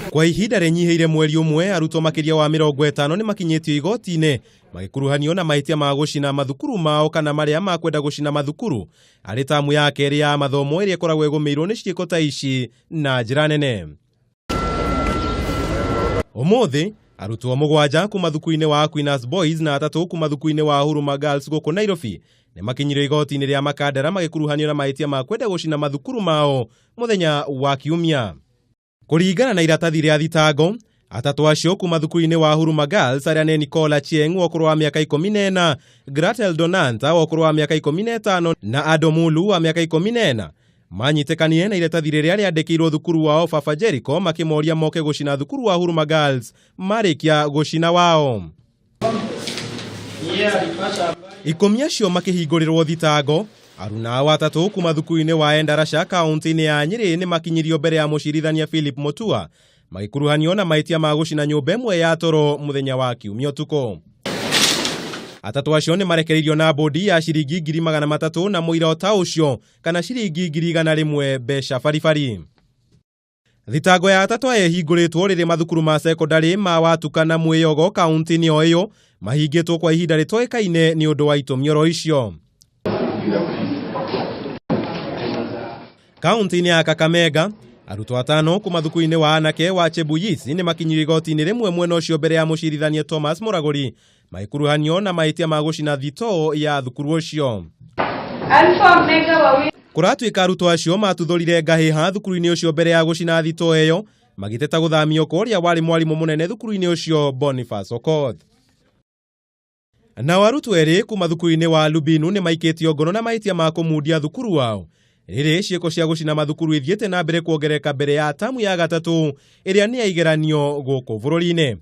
Kwa ihinda rĩnyiheire mweri ũmwe, arutwo makiria wa 50 nimakinyitio igoti-ini magikuruhanio na mahitia ma gucina mathukuru mao kana maria ma kwenda gucina mathukuru arĩ tamu ya kerĩ ya mathomo ĩrĩa ĩkoragwo ĩgũmĩirwo nĩ ciiko ta ici na njĩra nene. Ũmũthĩ arutwo 7 kuma thukuru-ini wa Queen's Boys na 3 kuma thukuru-ini wa Huruma Girls guku Nairobi nimakinyirio igoti-ini rĩa Makandara magikuruhanio na mahitia ma kwenda gucina mathukuru mao muthenya wa kiumia. Kuringana na iratathi rĩa thitango, atatũ acio kuma thukuru-ini wa Huruma Girls aria nĩ Nicola Chieng ũkũrũ wa mĩaka 14, Gratel Donanta ũkũrũ wa mĩaka 15 na Adomulu wa mĩaka 14 manyitikanire na iratathi rĩrĩa rĩandĩkĩirwo thukuru wao Baba Jericho makĩmoria moke gucina thukuru wa Huruma Girls marĩkia gucina wao. Ikũmi acio makĩhingurirwo thitango. Aruna ao atatũ kuma thukuru-ini wa Endarasha kaunti-ini ya Nyeri nimakinyirio mbere ya mũcirithania Philip Mutua magikuruhanio na mahitia ma gucina nyũmba ĩmwe ya toro muthenya wa kiumia ũtukũ. Atatũ acio nĩ marekereirio na bodi ya ciringi 300,000 na mũira ta ũcio kana ciringi 100,000 mbeca baribari. Thitango ya atatũ aya ĩhingũrĩtwo rĩrĩ mathukuru ma secondary ma Watukana Mwĩyogo kaunti-ini o ĩyo mahingĩtwo kwa ihinda rĩtoĩkaine nĩ ũndũ wa itũmi oro icio. Kaunti-ini ya Kakamega, arutwo 5 kuma thukuru-ini wa anake wa Chebuyisi nimakinyirio igoti-ini rĩmwe mwena ũcio mbere ya mũcirithania Thomas Mũragũri magikuruhanio na mahitia ma gucina thitoo ya thukuru ũcio. Kũratuĩka arutwo acio matuthũrire ngahĩha thukuru-ini ũcio mbere ya gucina thitoo ĩyo magĩteta gũthamio kũrĩa warĩ mwarimũ mũnene thukuru-ini ũcio Boniface Okoth. Nao arutwo erĩ kuma thukuru-ini wa Lubinu nĩ maikĩtio ngono na mahitia ma kũmundia thukuru wao. Rĩrĩ ciiko cia gucina mathukuru ithiĩte na mbere kuongereka mbere ya tamu ya gatatũ ĩrĩa nĩ ya igeranio gũkũ bururi-ini.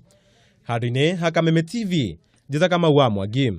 Handũ-inĩ ha Kameme TV, njĩta Kamau wa Mwangi.